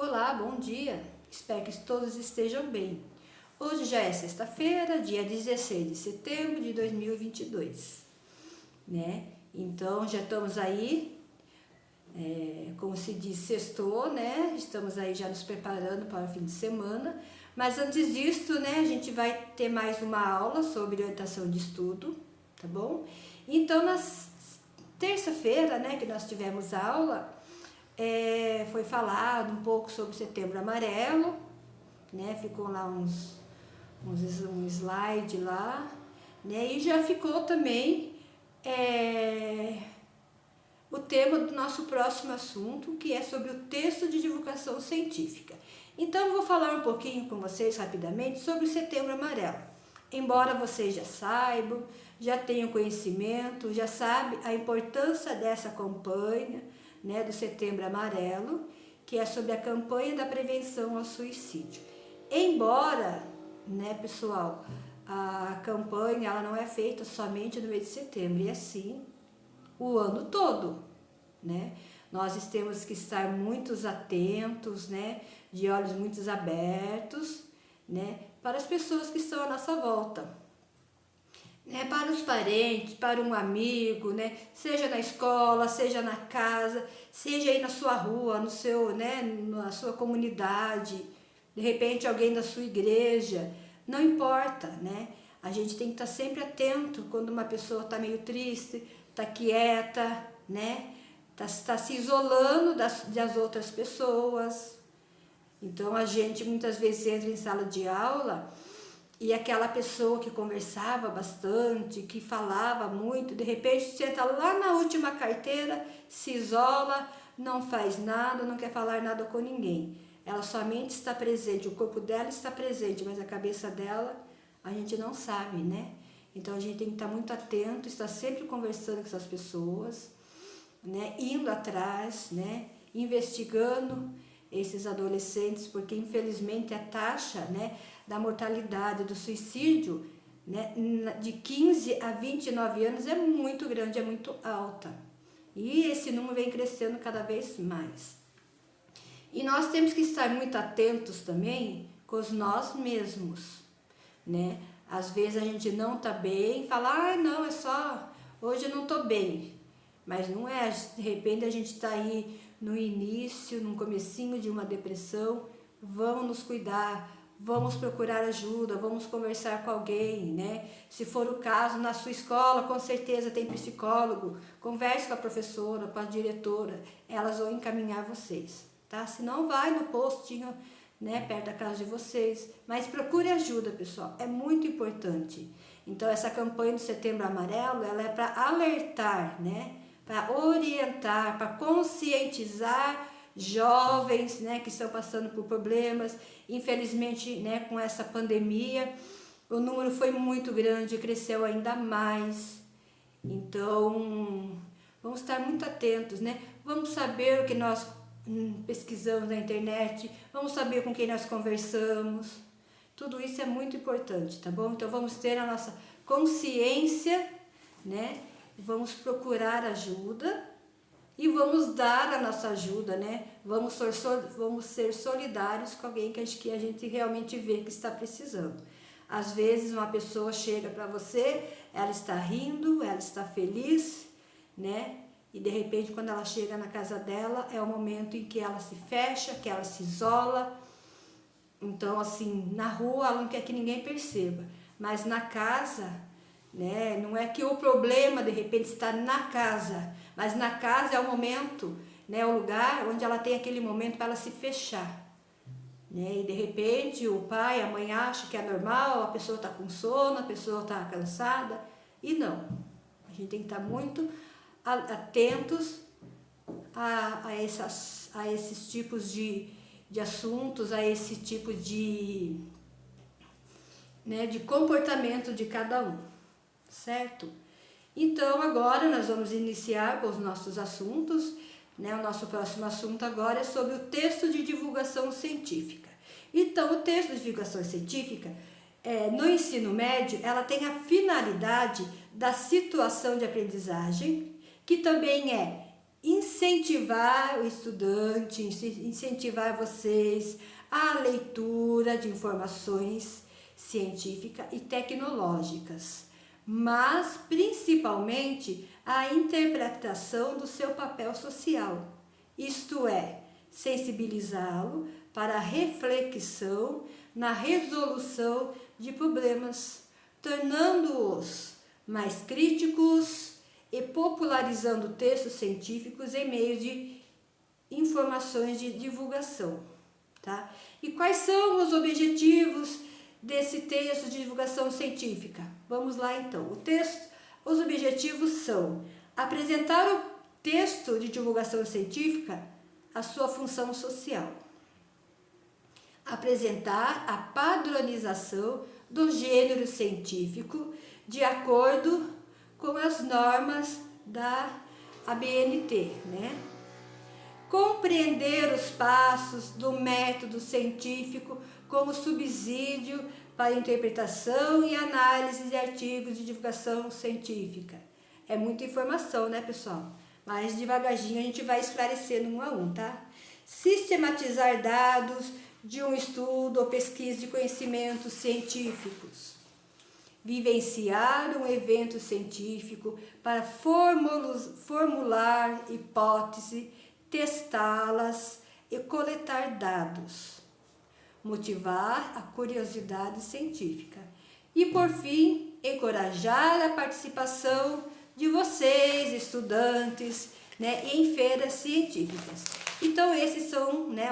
Olá, bom dia. Espero que todos estejam bem. Hoje já é sexta-feira, dia 16 de setembro de 2022, né? Então já estamos aí, como se diz, sextou, né? Estamos aí já nos preparando para o fim de semana. Mas antes disso, né, a gente vai ter mais uma aula sobre orientação de estudo, tá bom? Então, na terça-feira, né, que nós tivemos aula, foi falado um pouco sobre o Setembro Amarelo, né? Ficou lá um slide lá, né? E já ficou também o tema do nosso próximo assunto, que é sobre o texto de divulgação científica. Então, eu vou falar um pouquinho com vocês rapidamente sobre o Setembro Amarelo. Embora vocês já saibam, já tenham conhecimento, já sabem a importância dessa campanha, né, do Setembro Amarelo, que é sobre a campanha da prevenção ao suicídio. Embora, né, pessoal, a campanha ela não é feita somente no mês de setembro, e sim o ano todo, né? Nós temos que estar muito atentos, né, de olhos muito abertos, né, para as pessoas que estão à nossa volta, né, para os parentes, para um amigo, né, seja na escola, seja na casa, seja aí na sua rua, no seu, né, na sua comunidade, de repente alguém da sua igreja, não importa, né? A gente tem que estar sempre atento quando uma pessoa está meio triste, está quieta, né? Tá se isolando das outras pessoas. Então a gente muitas vezes entra em sala de aula e aquela pessoa que conversava bastante, que falava muito, de repente senta lá na última carteira, se isola, não faz nada, não quer falar nada com ninguém. Ela somente está presente, o corpo dela está presente, mas a cabeça dela a gente não sabe, né? Então a gente tem que estar muito atento, estar sempre conversando com essas pessoas, né? Indo atrás, né? Investigando esses adolescentes, porque infelizmente a taxa, né, da mortalidade do suicídio, né, de 15 a 29 anos é muito grande, é muito alta. E esse número vem crescendo cada vez mais. E nós temos que estar muito atentos também com nós mesmos, né? Às vezes a gente não está bem, fala, não, é só, hoje eu não estou bem. Mas não é, de repente a gente está aí no início, no comecinho de uma depressão, vamos nos cuidar, vamos procurar ajuda, vamos conversar com alguém, né? Se for o caso, na sua escola, com certeza tem psicólogo, converse com a professora, com a diretora, elas vão encaminhar vocês, tá? Se não, vai no postinho, né, perto da casa de vocês, mas procure ajuda, pessoal, é muito importante. Então essa campanha do Setembro Amarelo, ela é para alertar, né, para orientar, para conscientizar jovens, né, que estão passando por problemas. Infelizmente, né, com essa pandemia, o número foi muito grande, cresceu ainda mais. Então, vamos estar muito atentos, né? Vamos saber o que nós pesquisamos na internet, vamos saber com quem nós conversamos. Tudo isso é muito importante, tá bom? Então vamos ter a nossa consciência, né? Vamos procurar ajuda e vamos dar a nossa ajuda, né? Vamos ser solidários com alguém que a gente realmente vê que está precisando. Às vezes uma pessoa chega para você, ela está rindo, ela está feliz, né? E de repente quando ela chega na casa dela, é o momento em que ela se fecha, que ela se isola. Então, assim, na rua ela não quer que ninguém perceba, mas na casa, né, não é que o problema de repente está na casa, mas na casa é o momento, né, o lugar onde ela tem aquele momento para ela se fechar, né, e de repente o pai, a mãe acha que é normal, a pessoa está com sono, a pessoa está cansada, e não, a gente tem que estar muito atentos a esses tipos de assuntos, a esse tipo de, né, de comportamento de cada um, certo? Então agora nós vamos iniciar com os nossos assuntos, né? O nosso próximo assunto agora é sobre o texto de divulgação científica. Então o texto de divulgação científica, no ensino médio, ela tem a finalidade da situação de aprendizagem, que também é incentivar o estudante, incentivar vocês à leitura de informações científicas e tecnológicas, mas principalmente a interpretação do seu papel social, isto é, sensibilizá-lo para a reflexão na resolução de problemas, tornando-os mais críticos e popularizando textos científicos em meio de informações de divulgação, tá? E quais são os objetivos desse texto de divulgação científica? Vamos lá então. Os objetivos são apresentar o texto de divulgação científica, a sua função social, apresentar a padronização do gênero científico de acordo com as normas da ABNT, né? Compreender os passos do método científico como subsídio para interpretação e análise de artigos de divulgação científica. É muita informação, né, pessoal? Mas devagarzinho a gente vai esclarecendo um a um, tá? Sistematizar dados de um estudo ou pesquisa de conhecimentos científicos. Vivenciar um evento científico para formular hipóteses, testá-las e coletar dados. Motivar a curiosidade científica. E, por fim, encorajar a participação de vocês, estudantes, né, em feiras científicas. Então, esses são, né,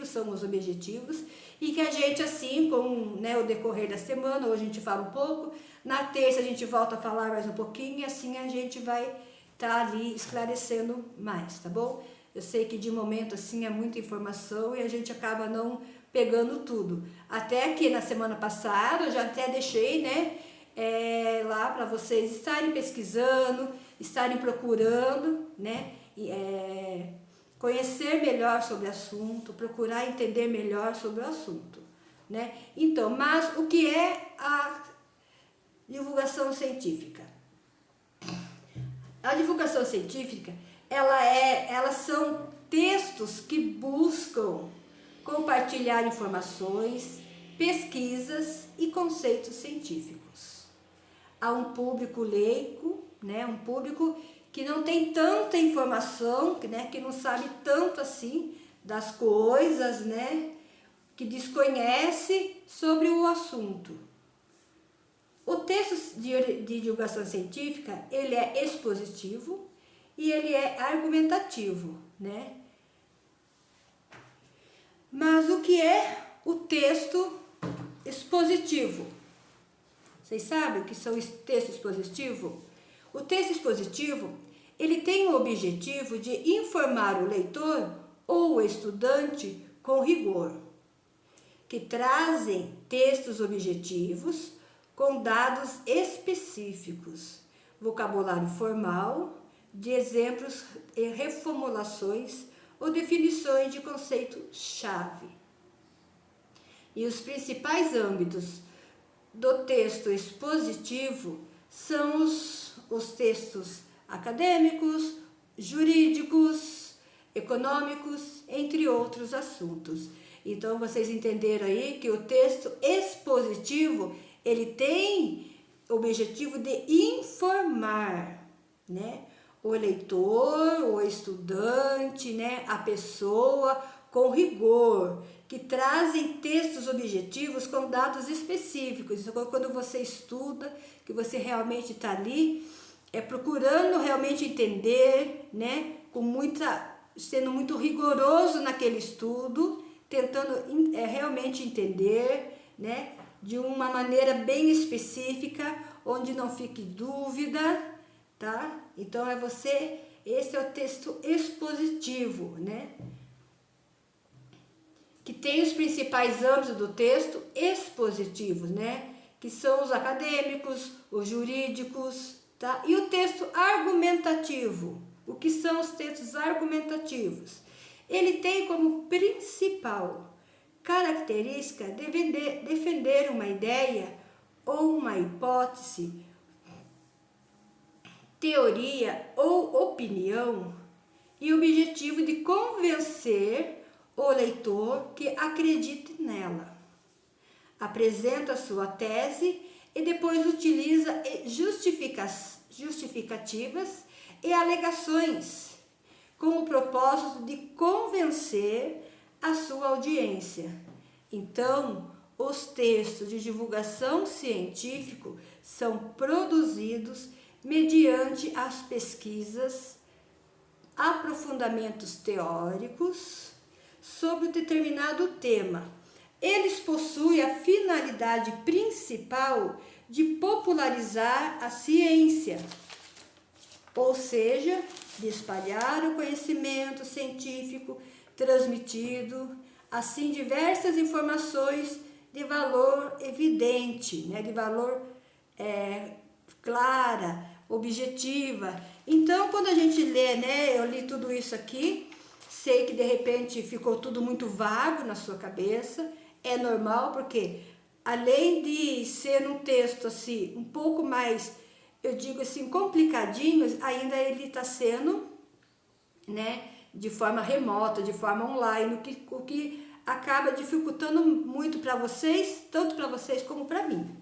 são os objetivos, e que a gente, assim, com, né, o decorrer da semana, hoje a gente fala um pouco, na terça a gente volta a falar mais um pouquinho, e assim a gente vai estar ali esclarecendo mais, tá bom? Eu sei que de momento, assim, é muita informação e a gente acaba não pegando tudo. Até que na semana passada eu já até deixei, né, lá para vocês estarem pesquisando, estarem procurando, né, conhecer melhor sobre o assunto, procurar entender melhor sobre o assunto, né? Então, mas o que é a divulgação científica? A divulgação científica, elas são textos que buscam compartilhar informações, pesquisas e conceitos científicos a um público leigo, né, um público que não tem tanta informação, né, que não sabe tanto assim das coisas, né, que desconhece sobre o assunto. O texto de divulgação científica, ele é expositivo e ele é argumentativo, né? Mas o que é o texto expositivo? Vocês sabem o que são o texto expositivo? O texto expositivo, ele tem o objetivo de informar o leitor ou o estudante com rigor, que trazem textos objetivos com dados específicos, vocabulário formal, de exemplos e reformulações ou definições de conceito-chave. E os principais âmbitos do texto expositivo são os textos acadêmicos, jurídicos, econômicos, entre outros assuntos. Então, vocês entenderam aí que o texto expositivo, ele tem o objetivo de informar, né, o leitor, o estudante, né, a pessoa com rigor, que trazem textos objetivos com dados específicos. Então, quando você estuda, que você realmente está ali, procurando realmente entender, né, sendo muito rigoroso naquele estudo, tentando realmente entender, né, de uma maneira bem específica, onde não fique dúvida, tá? Então, esse é o texto expositivo, né? Que tem os principais âmbitos do texto expositivos, né? Que são os acadêmicos, os jurídicos, tá? E o texto argumentativo. O que são os textos argumentativos? Ele tem como principal característica defender uma ideia ou uma hipótese, teoria ou opinião e o objetivo de convencer o leitor que acredite nela. Apresenta sua tese e depois utiliza justificativas e alegações com o propósito de convencer a sua audiência. Então, os textos de divulgação científica são produzidos mediante as pesquisas, aprofundamentos teóricos sobre um determinado tema. Eles possuem a finalidade principal de popularizar a ciência, ou seja, de espalhar o conhecimento científico transmitido, assim diversas informações de valor evidente, né, de valor clara, objetiva. Então, quando a gente lê, né, eu li tudo isso aqui, sei que de repente ficou tudo muito vago na sua cabeça, é normal, porque além de ser um texto assim, um pouco mais, eu digo assim, complicadinho, ainda ele está sendo, né, de forma remota, de forma online, o que acaba dificultando muito para vocês, tanto para vocês como para mim,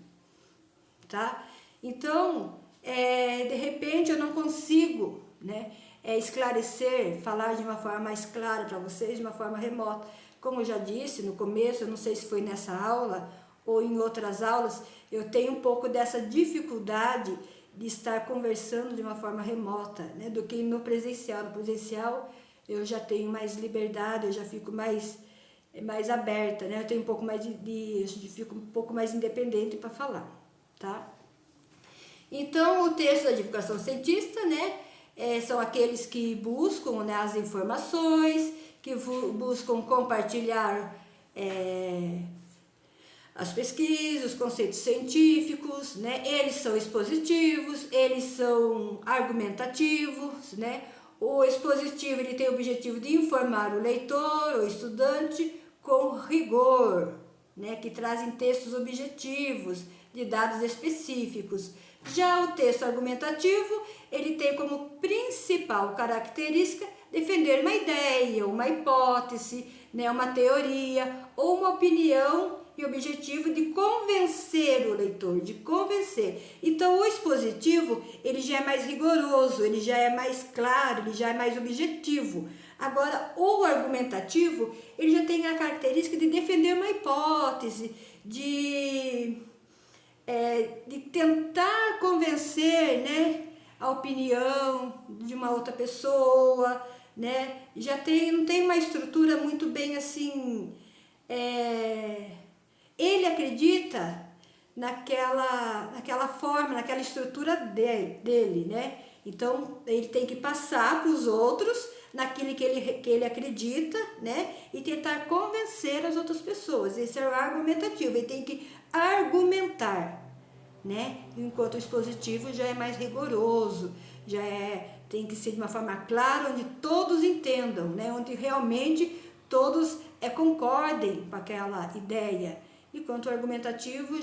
tá? Então, de repente eu não consigo, né, esclarecer, falar de uma forma mais clara para vocês, de uma forma remota. Como eu já disse no começo, eu não sei se foi nessa aula ou em outras aulas, eu tenho um pouco dessa dificuldade de estar conversando de uma forma remota, né, do que no presencial. No presencial eu já tenho mais liberdade, eu já fico mais aberta, né? Eu tenho um pouco mais eu fico um pouco mais independente para falar, tá? Então, o texto da divulgação científica, né, são aqueles que buscam, né, as informações, que buscam compartilhar as pesquisas, os conceitos científicos, né? Eles são expositivos, eles são argumentativos, né? O expositivo, ele tem o objetivo de informar o leitor ou estudante com rigor, né? Que trazem textos objetivos, de dados específicos. Já o texto argumentativo, ele tem como principal característica defender uma ideia, uma hipótese, né? Uma teoria ou uma opinião, e objetivo de convencer o leitor, de convencer. Então, o expositivo, ele já é mais rigoroso, ele já é mais claro, ele já é mais objetivo. Agora, o argumentativo, ele já tem a característica de defender uma hipótese, de tentar convencer, né, a opinião de uma outra pessoa, né? Não tem uma estrutura muito bem assim... Ele acredita naquela forma, naquela estrutura dele, né? Então, ele tem que passar para os outros naquilo que ele acredita, né? E tentar convencer as outras pessoas. Esse é o argumentativo, ele tem que argumentar, né? Enquanto o expositivo já é mais rigoroso, tem que ser de uma forma clara, onde todos entendam, né? Onde realmente todos concordem com aquela ideia. Enquanto o argumentativo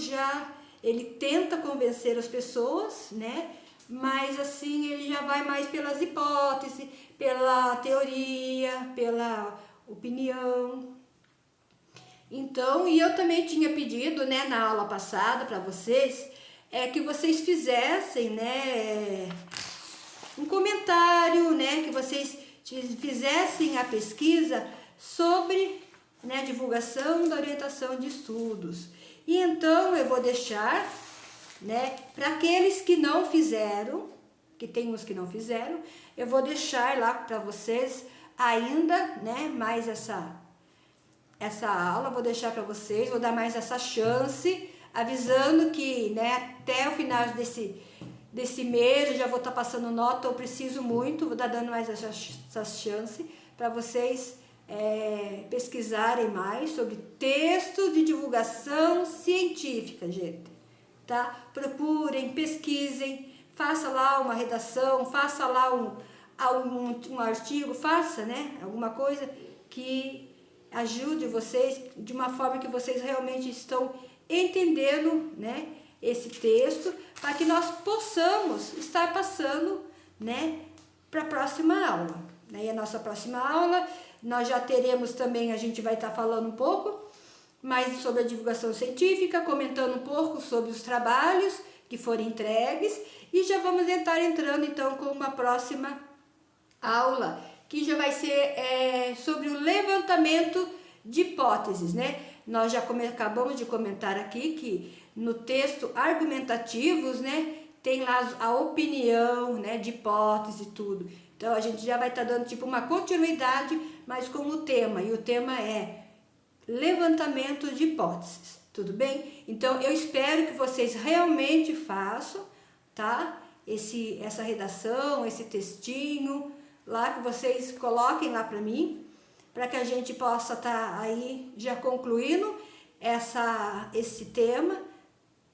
ele tenta convencer as pessoas, né? Mas assim, ele já vai mais pelas hipóteses, pela teoria, pela opinião. Então, e eu também tinha pedido, né, na aula passada para vocês, que vocês fizessem, né, um comentário, né, que vocês fizessem a pesquisa sobre, né, divulgação da orientação de estudos. E então eu vou deixar, né, para aqueles que não fizeram, que tem uns que não fizeram, eu vou deixar lá para vocês ainda, né, mais essa aula, vou deixar para vocês, vou dar mais essa chance, avisando que, né, até o final desse mês eu já vou estar passando nota, eu preciso muito, vou estar dando mais essa chance para vocês pesquisarem mais sobre texto de divulgação científica, gente, tá? Procurem, pesquisem, faça lá uma redação, faça lá um artigo, faça, né, alguma coisa que ajude vocês de uma forma que vocês realmente estão entendendo, né, esse texto, para que nós possamos estar passando, né, para a próxima aula. né? E a nossa próxima aula, nós já teremos também, a gente vai estar falando um pouco mais sobre a divulgação científica, comentando um pouco sobre os trabalhos que foram entregues, e já vamos estar entrando então com uma próxima aula, que já vai ser sobre o levantamento de hipóteses, né? Nós já acabamos de comentar aqui que no texto argumentativos, né, tem lá a opinião, né, de hipótese e tudo. Então a gente já vai estar dando tipo uma continuidade, mas com o tema, e o tema é levantamento de hipóteses, tudo bem? Então eu espero que vocês realmente façam, tá? Essa redação, esse textinho lá, que vocês coloquem lá para mim, para que a gente possa estar aí já concluindo esse tema,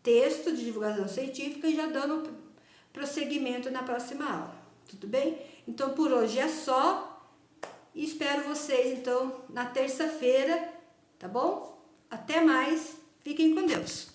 texto de divulgação científica, e já dando prosseguimento na próxima aula, tudo bem? Então por hoje é só, e espero vocês então na terça-feira, tá bom? Até mais, fiquem com Deus!